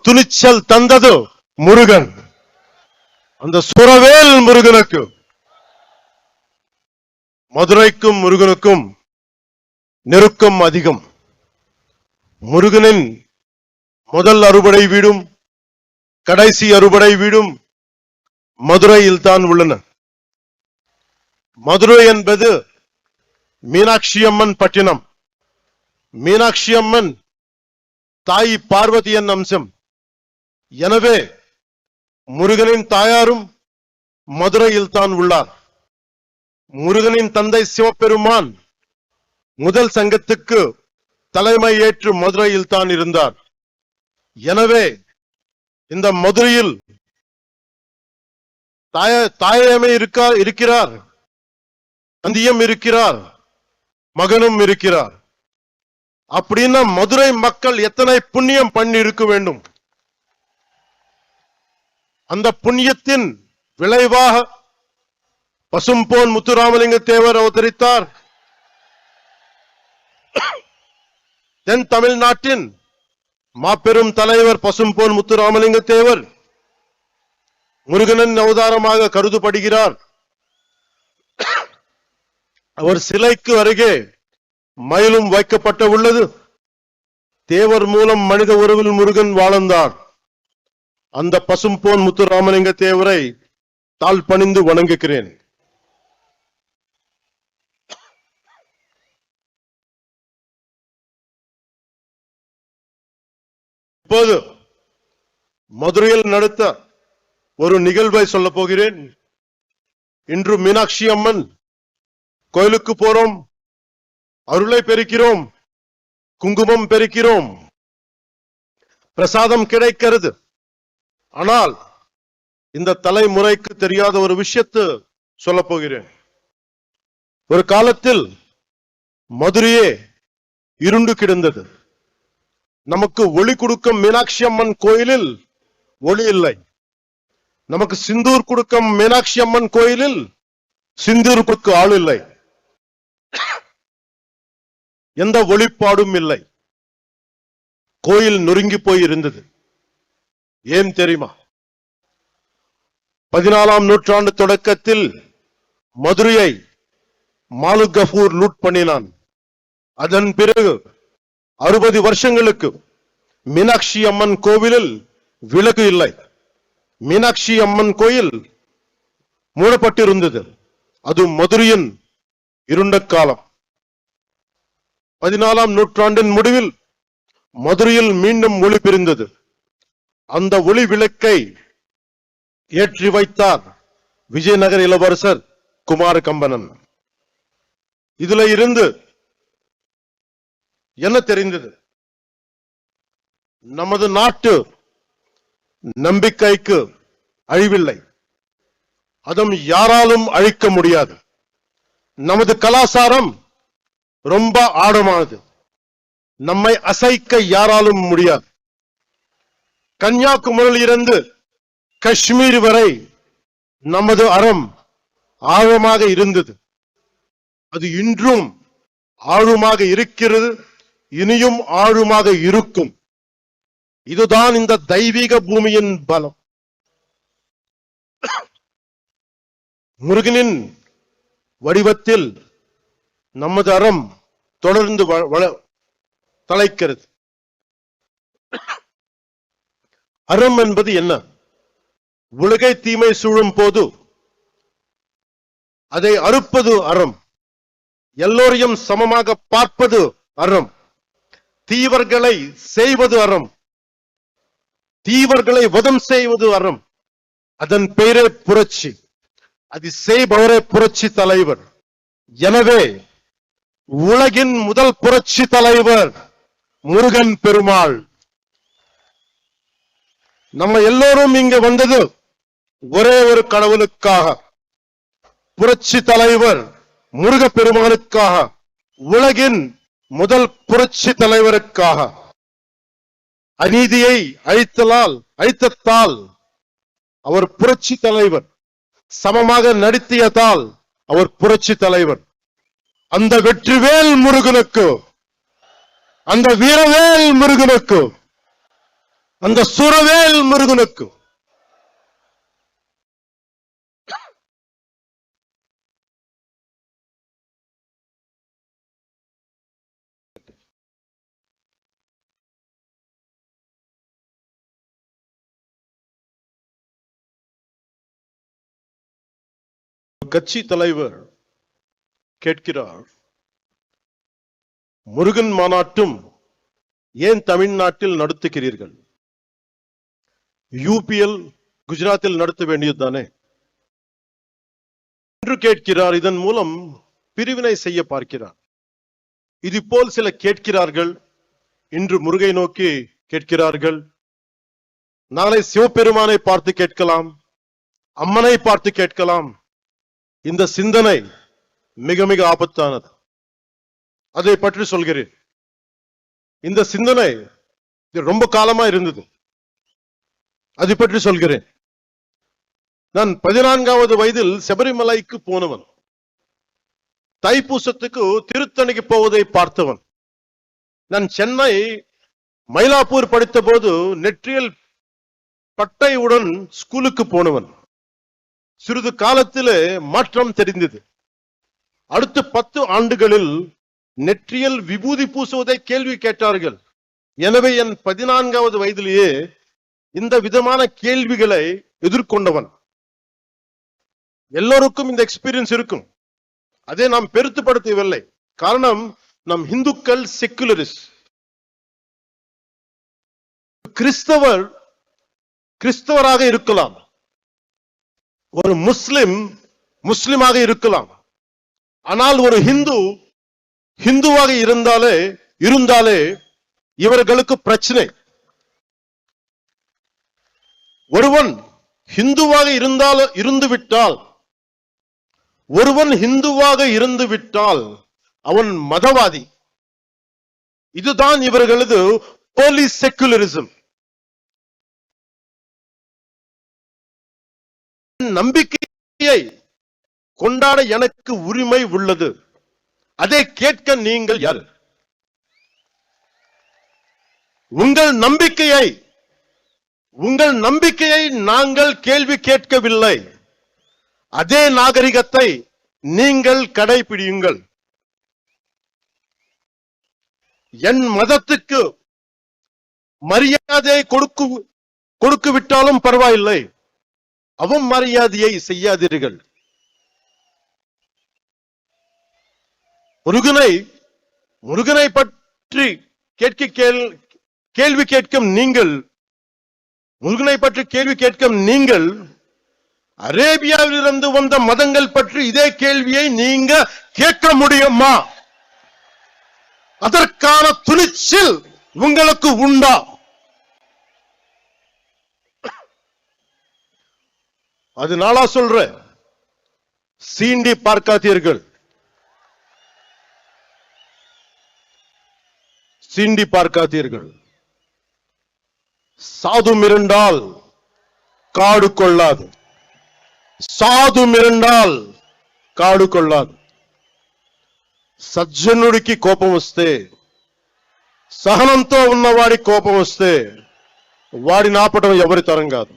துணிச்சல் தந்தது முருகன். அந்த சுரவேல் முருகனுக்கு, மதுரைக்கும் முருகனுக்கும் நெருக்கம் அதிகம். முருகனின் முதல் அறுபடை வீடும் கடைசி அறுபடை வீடும் மதுரையில் தான் உள்ளன. மதுரை என்பது மீனாட்சி அம்மன் பட்டினம். மீனாட்சி அம்மன் தாய் பார்வதியின் அம்சம். எனவே முருகனின் தாயாரும் மதுரையில் தான் உள்ளார். முருகனின் தந்தை சிவபெருமான் முதல் சங்கத்துக்கு தலைமை ஏற்று மதுரையில் தான் இருந்தார். எனவே இந்த மதுரையில் தாயமே இருக்கிறார், தந்தையும் இருக்கிறார், மகனும் இருக்கிறார். அப்படின்னா மதுரை மக்கள் எத்தனை புண்ணியம் பண்ணி இருக்க வேண்டும். அந்த புண்ணியத்தின் விளைவாக பசும்பொன் முத்துராமலிங்க தேவர் அவதரித்தார். தென் தமிழ்நாட்டின் மாபெரும் தலைவர் பசும்பொன் முத்துராமலிங்க தேவர் முருகனின் அவதாரமாக கருதப்படுகிறார். அவர் சிலைக்கு அருகே மயிலும் வைக்கப்பட்ட உள்ளது. தேவர் மூலம் மனித உறவில் முருகன் வாழ்ந்தார். அந்த பசும்பொன் முத்துராமலிங்க தேவரை தாழ் பணிந்து வணங்குகிறேன். இப்போது மதுரையில் நடத்த ஒரு நிகழ்வை சொல்ல போகிறேன். இன்று மீனாட்சி அம்மன் கோயிலுக்கு போறோம், அருளை பெருக்கிறோம், குங்குமம் பெருக்கிறோம், பிரசாதம் கிடைக்கிறது. ஆனால் இந்த தலைமுறைக்கு தெரியாத ஒரு விஷயத்தை சொல்ல போகிறேன். ஒரு காலத்தில் மதுரையே இருண்டு கிடந்தது. நமக்கு ஒளி கொடுக்கும் மீனாட்சி அம்மன் கோயிலில் ஒளி இல்லை. நமக்கு சிந்தூர் கொடுக்கும் மீனாட்சி அம்மன் கோயிலில் சிந்தூர் கொடுக்க ஆள் இல்லை. எந்த ஒளிப்பாடும் இல்லை. கோயில் நொறுங்கி போய் இருந்தது. ஏன் தெரியுமா? 14ஆம் நூற்றாண்டு தொடக்கத்தில் மதுரையை மாலிக் கஃபூர் லூட் பண்ணினான். அதன் பிறகு 60 வருஷங்களுக்கு மீனாட்சி அம்மன் கோவிலில் விளக்கு இல்லை. மீனாட்சி அம்மன் கோயில் மூடப்பட்டிருந்தது. அது மதுரையின் இருண்ட காலம். 14ஆம் நூற்றாண்டின் முடிவில் மதுரையில் மீண்டும் ஒளி பிரிந்தது. அந்த ஒளி விளக்கை ஏற்றி வைத்தார் விஜயநகர இளவரசர் குமார கம்பனன். இதுல இருந்து என்ன தெரிந்தது? நமது நாட்டு நம்பிக்கைக்கு அழிவில்லை, அதுவும் யாராலும் அழிக்க முடியாது. நமது கலாச்சாரம் ரொம்ப ஆழமானது, நம்மை அசைக்க யாராலும் முடியாது. கன்னியாகுமரியில் இருந்து காஷ்மீர் வரை நமது அறம் ஆழமாக இருந்தது. அது இன்றும் ஆழமாக இருக்கிறது, இனியும் ஆழமாக இருக்கும். இதுதான் இந்த தெய்வீக பூமியின் பலம். முருகனின் வடிவத்தில் நமது அறம் தொடர்ந்து தலைக்கிறது. அறம் என்பது என்ன? உலகை தீமை சூழும் போது அதை அறுப்பது அறம். எல்லோரையும் சமமாக பார்ப்பது அறம். தீவர்களை செய்வது அறம். தீவர்களை வதம் செய்வது அறம். அதன் பெயரே புரட்சி. அது செய்பவரே புரட்சி தலைவர். எனவே உலகின் முதல் புரட்சி தலைவர் முருகன் பெருமாள். நம்ம எல்லோரும் இங்கு வந்தது ஒரே ஒரு கடவுளுக்காக, புரட்சி தலைவர் முருக பெருமானுக்காக, உலகின் முதல் புரட்சி தலைவருக்காக. அநீதியை அழித்ததால் அவர் புரட்சி தலைவர். சமமாக நடத்தியதால் அவர் புரட்சி தலைவர். அந்த வெற்றிவேல் முருகனுக்கு, அந்த வீரவேல் முருகனுக்கு அந்த சுரவேல் முருகனுக்கு கட்சி தலைவர் கேட்கிறார், முருகன் மாநாட்டும் ஏன் தமிழ்நாட்டில் நடத்துகிறீர்கள்? யூபிஎல் குஜராத்தில் நடத்த வேண்டியதுதானே என்று கேட்கிறார். இதன் மூலம் பிரிவினை செய்ய பார்க்கிறார். இது போல் சில கேட்கிறார்கள். இன்று முருகை நோக்கி கேட்கிறார்கள், நாளை சிவபெருமானை பார்த்து கேட்கலாம், அம்மனை பார்த்து கேட்கலாம். இந்த சிந்தனை மிக மிக ஆபத்தானது. அதை பற்றி சொல்கிறேன். இந்த சிந்தனை ரொம்ப காலமா இருந்தது. அதை பற்றி சொல்கிறேன். நான் 14வது வயதில் சபரிமலைக்கு போனவன். தைப்பூசத்துக்கு திருத்தணிக்கு போவதை பார்த்தவன். நான் சென்னை மயிலாப்பூர் படித்த போது நெற்றியல் பட்டையுடன் ஸ்கூலுக்கு போனவன். சிறிது காலத்திலே மாற்றம் தெரிந்தது. அடுத்த 10 ஆண்டுகளில் நெற்றியல் விபூதி பூசுவதை கேள்வி கேட்டார்கள். எனவே என் 14வது வயதிலேயே இந்த விதமான கேள்விகளை எதிர்கொண்டவன். எல்லோருக்கும் இந்த எக்ஸ்பீரியன்ஸ் இருக்கும். அதை நாம் பெருத்துப்படுத்தவில்லை. காரணம், நம் இந்துக்கள் செக்குலரிஸ்ட். கிறிஸ்தவராக இருக்கலாம், ஒரு முஸ்லிமாக இருக்கலாம். ஆனால் ஒரு ஹிந்துவாக இருந்தாலே இவர்களுக்கு பிரச்சனை. ஒருவன் ஹிந்துவாக இருந்துவிட்டால் அவன் மதவாதி. இதுதான் இவர்களது போலி செக்குலரிசம். நம்பிக்கையை கொண்டாட எனக்கு உரிமை உள்ளது. அதை கேட்க நீங்கள் யார்? உங்கள் நம்பிக்கையை நாங்கள் கேள்வி கேட்கவில்லை. அதே நாகரிகத்தை நீங்கள் கடைபிடியுங்கள். என் மதத்துக்கு மரியாதை கொடுக்கு விட்டாலும் பரவாயில்லை, அவமரியாதையை செய்யாதீர்கள். முருகனை பற்றி கேள்வி கேட்கும் நீங்கள் அரேபியாவில் இருந்து வந்த மதங்கள் பற்றி இதே கேள்வியை நீங்க கேட்க முடியுமா? அதற்கான துணிச்சல் உங்களுக்கு உண்டா? அதனால சொல்ற, சீண்டி பார்க்காதீர்கள். சாது மிரண்டால் காடு கொள்ளாது. సజ్జనుడికి కోపం వస్తే, సహనంతో ఉన్నవాడి కోపం వస్తే వాడిని ఆపటం ఎవరి తరం కాదు.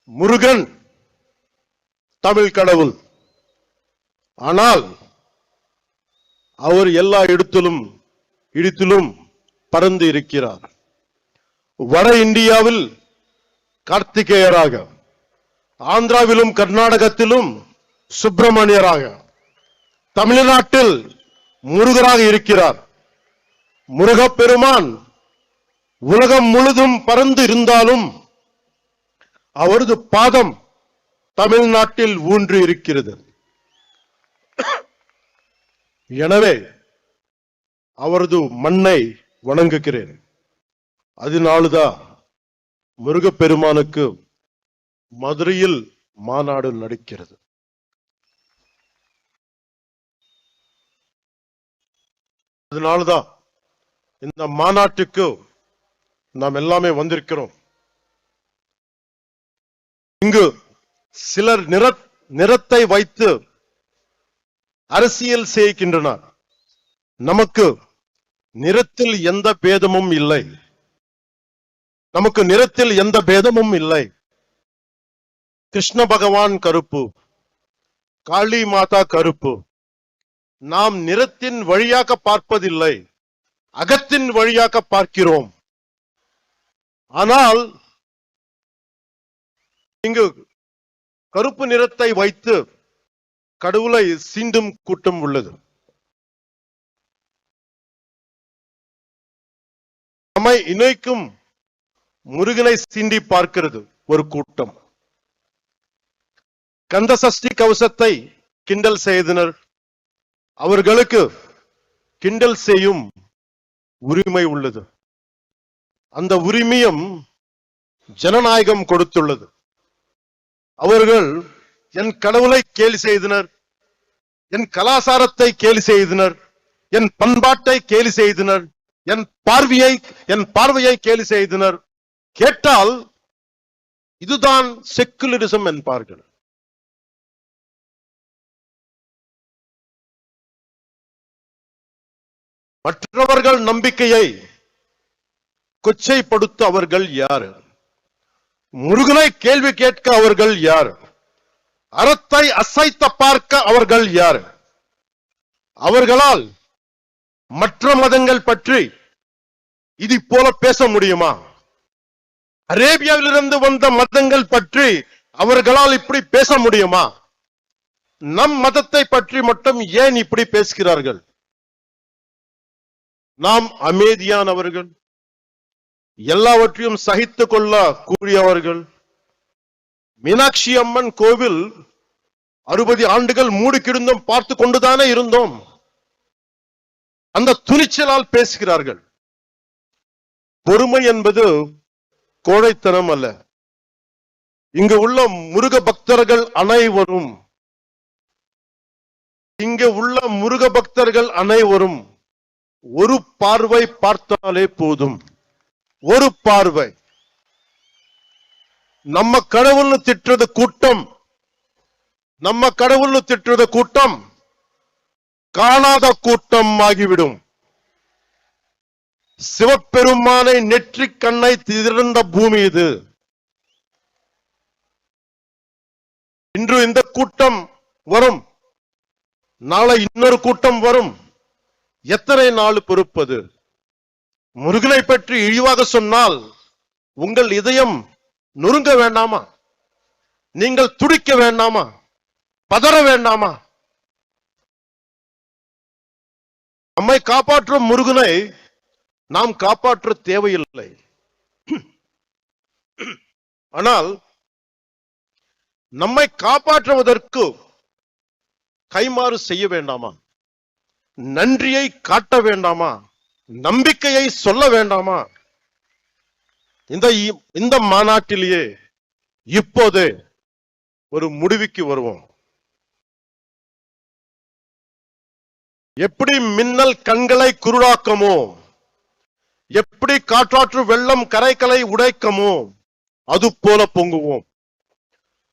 முருகன் தமிழ் கடவுள். ஆனால் அவர் எல்லா இடத்திலும் பறந்து இருக்கிறார். வட இந்தியாவில் கார்த்திகேயராக, ஆந்திராவிலும் கர்நாடகத்திலும் சுப்பிரமணியராக, தமிழ்நாட்டில் முருகராக இருக்கிறார். முருகப்பெருமான் உலகம் முழுதும் பறந்து இருந்தாலும் அவரது பாதம் தமிழ்நாட்டில் ஊன்றி இருக்கிறது. எனவே அவரது மண்ணை வணங்குகிறேன். அதனால்தான் முருகப்பெருமானுக்கு மதுரையில் மாநாடு நடக்கிறது. அதனால்தான் இந்த மாநாட்டுக்கு நாம் எல்லாமே வந்திருக்கிறோம். இங்கு சிலர் நிறத்தை வைத்து அரசியல் செய்கின்றனர். நமக்கு நிறத்தில் எந்த பேதமும் இல்லை. நமக்கு நிறத்தில் எந்த பேதமும் இல்லை. கிருஷ்ண பகவான் கருப்பு, காளி மாதா கருப்பு. நாம் நிறத்தின் வழியாக பார்ப்பதில்லை, அகத்தின் வழியாக பார்க்கிறோம். ஆனால் இங்கு கருப்பு நிறத்தை வைத்து கடவுளை சீண்டும் கூட்டம் உள்ளது. நம்மை இணைக்கும் முருகனை சீண்டி பார்க்கிறது ஒரு கூட்டம். கந்த சஷ்டி கவசத்தை கிண்டல் செய்தனர். அவர்களுக்கு கிண்டல் செய்யும் உரிமை உள்ளது. அந்த உரிமையும் ஜனநாயகம் கொடுத்துள்ளது. அவர்கள் என் கடவுளை கேலி செய்தனர், என் கலாச்சாரத்தை கேலி செய்தனர், என் பண்பாட்டை கேலி செய்தனர், என் பார்வையை கேலி செய்தனர். கேட்டால் இதுதான் செக்குலரிசம் என்பார்கள். மற்றவர்கள் நம்பிக்கையை கொச்சைப்படுத்த அவர்கள் யார்? முருகனை கேள்வி கேட்க அவர்கள் யார்? அறத்தை அசைத்த பார்க்க அவர்கள் யார்? அவர்களால் மற்ற மதங்கள் பற்றி இது போல பேச முடியுமா? அரேபியாவிலிருந்து வந்த மதங்கள் பற்றி அவர்களால் இப்படி பேச முடியுமா? நம் மதத்தை பற்றி மட்டும் ஏன் இப்படி பேசுகிறார்கள்? நாம் அமைதியானவர்கள், எல்லாவற்றையும் சகித்துக் கொள்ள கூடியவர்கள். மீனாட்சி அம்மன் கோவில் 60 ஆண்டுகள் மூடி கிடந்தும் பார்த்து கொண்டுதானே இருந்தோம். அந்த துணிச்சலால் பேசுகிறார்கள். பொறுமை என்பது கோழைத்தனம் அல்ல. இங்கு உள்ள முருக பக்தர்கள் அனைவரும் ஒரு பார்வை பார்த்தாலே போதும். ஒரு பார்வை. நம்ம கடவுள்னு திட்டுறது கூட்டம் காணாத கூட்டம் ஆகிவிடும். சிவபெருமானை நெற்றி கண்ணை திறந்த பூமி இது. இன்று இந்த கூட்டம் வரும், நாளை இன்னொரு கூட்டம் வரும். எத்தனை நாள் பொறுப்பது? முருகனை பற்றி இழிவாக சொன்னால் உங்கள் இதயம் நொறுங்க வேண்டாமா? நீங்கள் துடிக்க வேண்டாமா? பதற வேண்டாமா? நம்மை காப்பாற்றும் முருகனை நாம் காப்பாற்ற தேவையில்லை. ஆனால் நம்மை காப்பாற்றுவதற்கு கைமாறு செய்ய வேண்டாமா? நன்றியை காட்ட வேண்டாமா? நம்பிக்கையை சொல்ல வேண்டாமா? இந்த மாநாட்டிலேயே இப்போது ஒரு முடிவுக்கு வருவோம். எப்படி மின்னல் கண்களை குருடாக்கமோ, எப்படி காற்றாற்று வெள்ளம் கரைகளை உடைக்கமோ, அது போல பொங்குவோம்.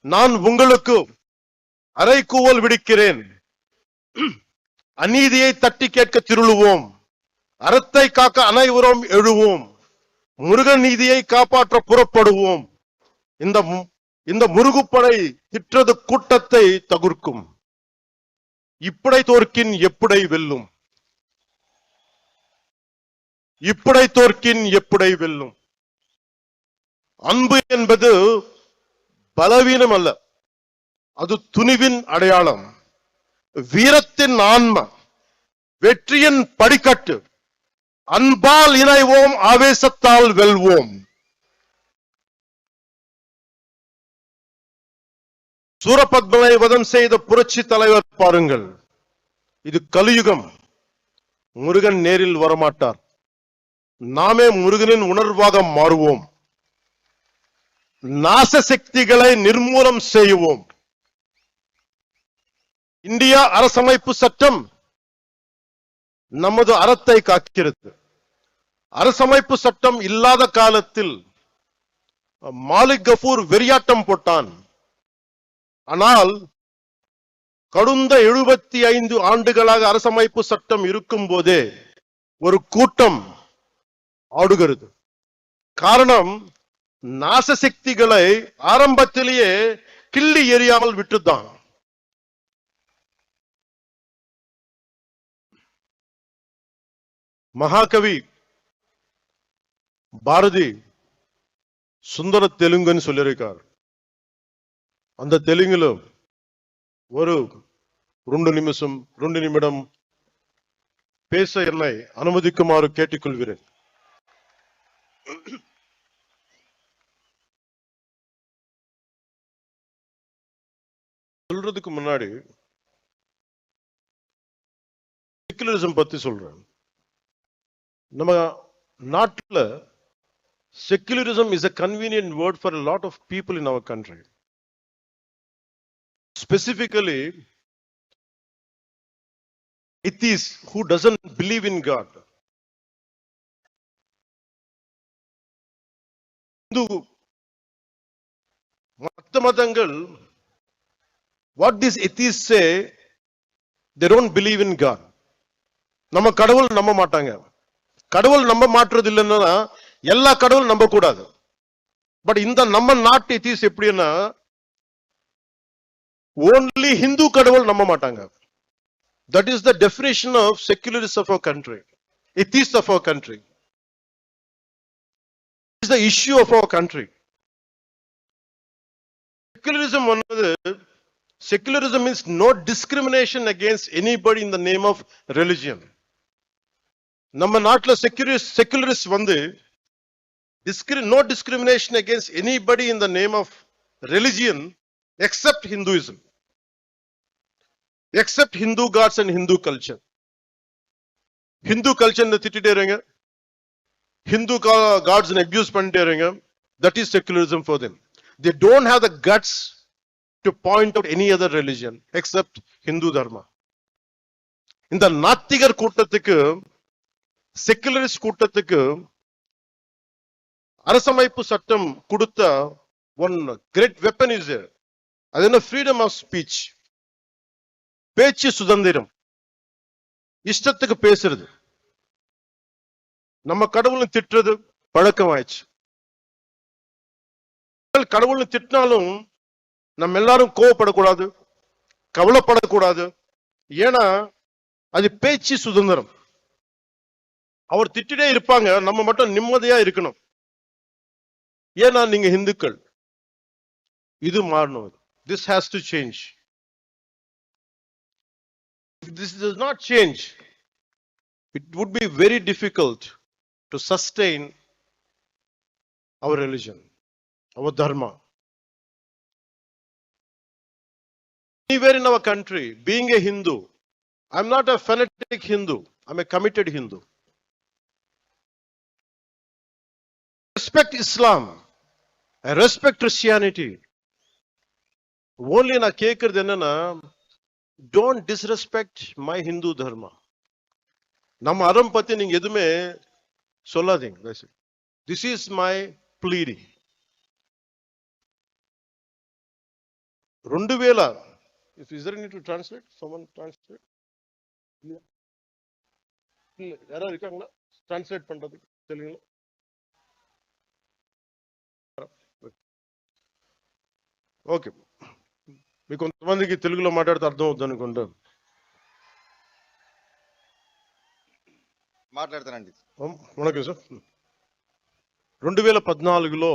நான் உங்களுக்கு அறைகூவல் விடுக்கிறேன். அநீதியை தட்டி கேட்க திருளுவோம். அறத்தை காக்க அனைவரும் எழுவோம். முருகன் நீதியை காப்பாற்ற புறப்படுவோம். இந்த முருகுப்படை திற்றது கூட்டத்தை தவிர்க்கும். இப்படை தோற்கின் எப்படை வெல்லும். இப்படை தோற்கின் எப்படை வெல்லும். அன்பு என்பது பலவீனம் அல்ல, அது துணிவின் அடையாளம், வீரத்தின் ஆன்மா, வெற்றியின் படிக்கட்டு. அன்பால் இணைவோம், ஆவேசத்தால் வெல்வோம். சூரபத்மனை வதம் செய்த புரட்சி தலைவர் பாருங்கள். இது கலியுகம். முருகன் நேரில் வரமாட்டார். நாமே முருகனின் உணர்வாக மாறுவோம். நாச சக்திகளை நிர்மூலம் செய்வோம். இந்தியா அரசமைப்பு சட்டம் நமது அறத்தை காக்கிறது. அரசமைப்பு சட்டம் இல்லாத காலத்தில் மாலிக் கஃபூர் வெறியாட்டம் போட்டான். ஆனால் கடந்த 75 ஆண்டுகளாக அரசமைப்பு சட்டம் இருக்கும் போதே ஒரு கூட்டம் ஆடுகிறது. காரணம், நாசசக்திகளை ஆரம்பத்திலேயே கிள்ளி எறியாமல் விட்டுதான். மகாகவி பாரதி சுந்தர தெலுங்குன்னு சொல்லியிருக்கார். அந்த தெலுங்கிலும் ஒரு 2 நிமிடம் பேச என்னை அனுமதிக்குமாறு கேட்டுக்கொள்கிறேன். சொல்றதுக்கு முன்னாடி செக்குலரிசம் பத்தி சொல்றேன். நம்ம நாட்டுல secularism is a convenient word for a lot of people in our country. Specifically, atheists who doesn't believe in God. Hindu மதங்கள், what these atheists say, they don't believe in God. நம்ம கடவுள் நம்ப மாட்டாங்க. கடவுள் நம்ப மாற்றது இல்லைன்னா எல்லா கடவுள் நம்ப கூடாது. பட் இந்த நம்ம நாட்டு எத்திஸ் எப்படின்னா, only Hindu கடவுள் நம்ப மாட்டாங்க. That is the definition of secularists of our country, atheists of our country. It is the issue of our country. Secularism means no discrimination against anybody in the name of religion. நம்ம நாட்டுல secularist வந்து no discrimination against anybody in the name of religion except Hinduism, except Hindu gods and Hindu culture. Hindu culture ne திட்டிட்டேங்க, Hindu gods ne abuse பண்ணிட்டேங்க. That is secularism for them. They don't have the guts to point out any other religion except Hindu dharma. இந்த நாத்திகர் கூட்டத்துக்கு, secularist கூட்டத்துக்கு அரசமைப்பு சட்டம் கொடுத்த one great weapon is there. அது என்ன? freedom of speech, பேச்சு சுதந்திரம், இஷ்டத்துக்கு பேசுறது. நம்ம கடவுளை திட்டுறது பழக்கமாயிடுச்சு. கடவுளை திட்டினாலும் நம்ம எல்லாரும் கோவப்படக்கூடாது, கவலைப்படக்கூடாது. ஏன்னா அது பேச்சு சுதந்திரம். அவர் திட்டிட்டே இருப்பாங்க, நம்ம மட்டும் நிம்மதியா இருக்கணும். ஏன்னா நீங்க இந்துக்கள். இது மாறணும். This has to change. If this does not change, it would be very difficult to sustain our religion, our dharma. Anywhere in our country, being a Hindu, I'm not a fanatic Hindu, I'm a committed Hindu. Respect Islam, I respect Christianity. Only na கேக்குறது என்னன்னா, don't disrespect my Hindu dharma. நம்ம அறம் பத்தி நீங்க எதுவுமே சொல்லாதீங்க. This is my pleading. 2000, is there need to translate? Someone translate? இல்ல யாரா இருக்காங்களா டிரான்ஸ்லேட் பண்றதுக்கு? தெரியுங்களா? ఓకే, మీకు కొంతమందికి తెలుగులో మాట్లాడితే అర్థం అవుతుంది అనుకుంటా. మాట్లాడతానండి. వణకం సార్. 2014లో